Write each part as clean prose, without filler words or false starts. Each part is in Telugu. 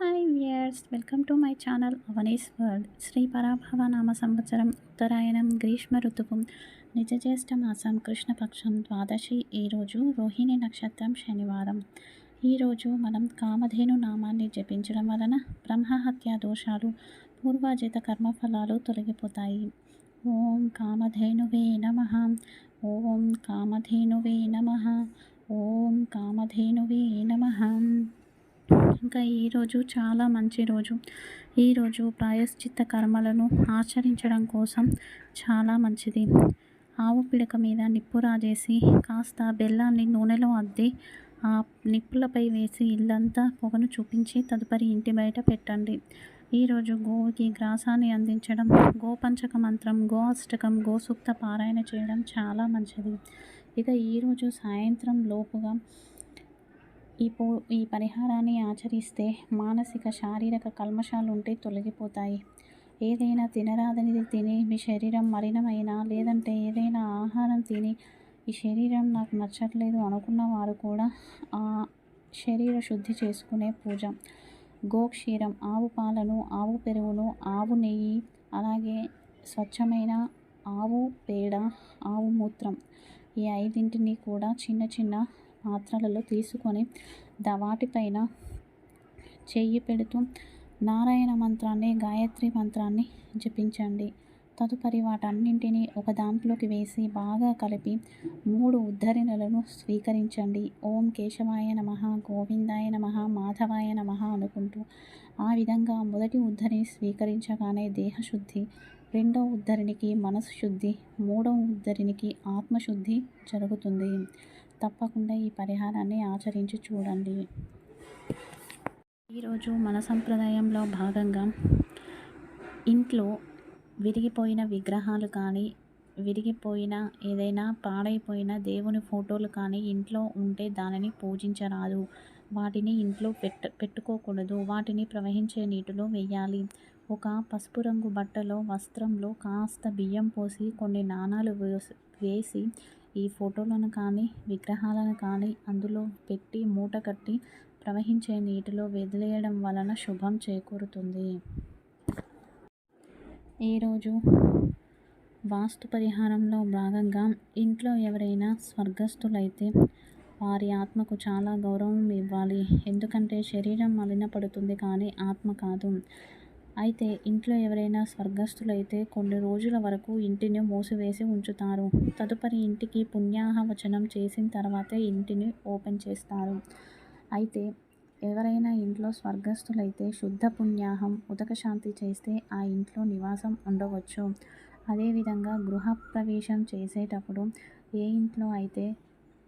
Hi viewers, welcome to my channel Avani's world. Shri Parabhava నామ సంవత్సరం ఉత్తరాయణం గ్రీష్మ ఋతువు నిజజ్యేష్ఠ మాసం కృష్ణపక్షం ద్వాదశి. ఈరోజు రోహిణి నక్షత్రం శనివారం. ఈరోజు మనం కామధేను నామాన్ని జపించడం వలన బ్రహ్మహత్య దోషాలు, పూర్వాజిత కర్మఫలాలు తొలగిపోతాయి. ఓం కామధేనువే నమః. ఓం కామధేనువే నమః. ఓం కామధేనువే నమః. ఇంకా ఈరోజు చాలా మంచి రోజు. ఈరోజు ప్రాయశ్చిత్త కర్మలను ఆచరించడం కోసం చాలా మంచిది. ఆవు పిడక మీద నిప్పు రాజేసి కాస్త బెల్లాన్ని నూనెలో అద్ది ఆ నిప్పులపై వేసి ఇల్లంతా పొగను చూపించి తదుపరి ఇంటి బయట పెట్టండి. ఈరోజు గోవుకి గ్రాసాన్ని అందించడం, గోపంచక మంత్రం, గో అష్టకం, గోసూక్త పారాయణ చేయడం చాలా మంచిది. ఇక ఈరోజు సాయంత్రం లోపుగా ఈ పరిహారాన్ని ఆచరిస్తే మానసిక శారీరక కల్మషాలు ఉంటే తొలగిపోతాయి. ఏదైనా తినరాదనిది తిని మీ శరీరం మలినమైనా, లేదంటే ఏదైనా ఆహారం తిని ఈ శరీరం నాకు నచ్చట్లేదు అనుకున్న వారు కూడా ఆ శరీర శుద్ధి చేసుకునే పూజ. గోక్షీరం, ఆవు పాలను, ఆవు పెరుగును, ఆవు నెయ్యి, అలాగే స్వచ్ఛమైన ఆవు పేడ, ఆవు మూత్రం, ఈ ఐదింటిని కూడా చిన్న చిన్న పాత్రలలో తీసుకొని వాటిపైన చెయ్యి పెడుతూ నారాయణ మంత్రాన్ని, గాయత్రి మంత్రాన్ని జపించండి. తదుపరి వాటన్నింటినీ ఒక దాంట్లోకి వేసి బాగా కలిపి 3 ఉద్ధరణలను స్వీకరించండి. ఓం కేశవాయ నమః, గోవిందాయ నమః, మాధవాయ నమః అనుకుంటూ. ఆ విధంగా మొదటి ఉద్ధరిని స్వీకరించగానే దేహశుద్ధి, రెండవ ఉద్ధరినికి మనసు శుద్ధి, మూడవ ఉద్ధరినికి ఆత్మశుద్ధి జరుగుతుంది. తప్పకుండా ఈ పరిహారాన్ని ఆచరించి చూడండి. ఈరోజు మన సంప్రదాయంలో భాగంగా ఇంట్లో విరిగిపోయిన విగ్రహాలు కానీ, విరిగిపోయిన ఏదైనా పాడైపోయిన దేవుని ఫోటోలు కానీ ఇంట్లో ఉంటే దానిని పూజించరాదు. వాటిని ఇంట్లో పెట్టుకోకూడదు. వాటిని ప్రవహించే నీటిలో వేయాలి. ఒక పసుపు రంగు బట్టలో, వస్త్రంలో కాస్త బియ్యం పోసి కొన్ని నాణాలు వేసి ఈ ఫోటోలను కానీ, విగ్రహాలను కానీ అందులో పెట్టి మూట కట్టి ప్రవహించే నీటిలో వదిలేయడం వలన శుభం చేకూరుతుంది. ఈరోజు వాస్తు పరిహారంలో భాగంగా ఇంట్లో ఎవరైనా స్వర్గస్థులైతే వారి ఆత్మకు చాలా గౌరవం ఇవ్వాలి. ఎందుకంటే శరీరం మలినపడుతుంది కానీ ఆత్మ కాదు. అయితే ఇంట్లో ఎవరైనా స్వర్గస్థులైతే కొన్ని రోజుల వరకు ఇంటిని మూసివేసి ఉంచుతారు. తదుపరి ఇంటికి పుణ్యాహవచనం చేసిన తర్వాతే ఇంటిని ఓపెన్ చేస్తారు. అయితే ఎవరైనా ఇంట్లో స్వర్గస్థులైతే శుద్ధ పుణ్యాహం, ఉదకశాంతి చేస్తే ఆ ఇంట్లో నివాసం ఉండవచ్చు. అదేవిధంగా గృహప్రవేశం చేసేటప్పుడు ఏ ఇంట్లో అయితే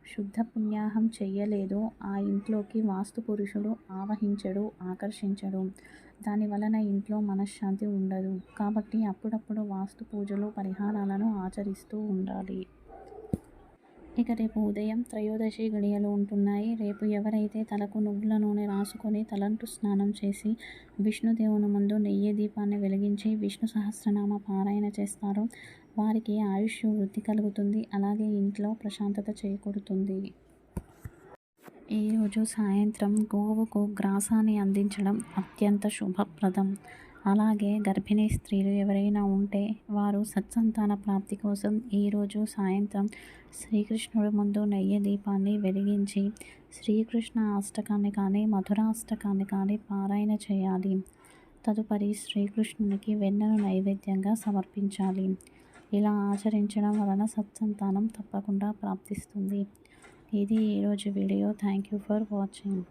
శుద్ధ పుణ్యాహం చెయ్యలేదో ఆ ఇంట్లోకి వాస్తు పురుషుడు ఆవహించడు, ఆకర్షించడు. దాని వలన ఇంట్లో మనశ్శాంతి ఉండదు. కాబట్టి అప్పుడప్పుడు వాస్తు పూజలు, పరిహారాలను ఆచరిస్తూ ఉండాలి. ఇక రేపు ఉదయం త్రయోదశి గడియలు ఉంటున్నాయి. రేపు ఎవరైతే తలకు నువ్వుల నూనె రాసుకొని తలంటు స్నానం చేసి విష్ణుదేవుని ముందు నెయ్యి దీపాన్ని వెలిగించి విష్ణు సహస్రనామ పారాయణ చేస్తారో వారికి ఆయుష్ వృద్ధి కలుగుతుంది. అలాగే ఇంట్లో ప్రశాంతత చేకూరుతుంది. ఈరోజు సాయంత్రం గోవుకు గ్రాసాన్ని అందించడం అత్యంత శుభప్రదం. అలాగే గర్భిణీ స్త్రీలు ఎవరైనా ఉంటే వారు సత్సంతాన ప్రాప్తి కోసం ఈరోజు సాయంత్రం శ్రీకృష్ణుడి ముందు నెయ్యి దీపాన్ని వెలిగించి శ్రీకృష్ణ అష్టకాన్ని కానీ, మధురాష్టకాన్ని కానీ పారాయణ చేయాలి. తదుపరి శ్రీకృష్ణునికి వెన్నను నైవేద్యంగా సమర్పించాలి. ఇలా ఆచరించడం వలన సత్సంతానం తప్పకుండా ప్రాప్తిస్తుంది. ఇది ఈరోజు video. Thank you for watching.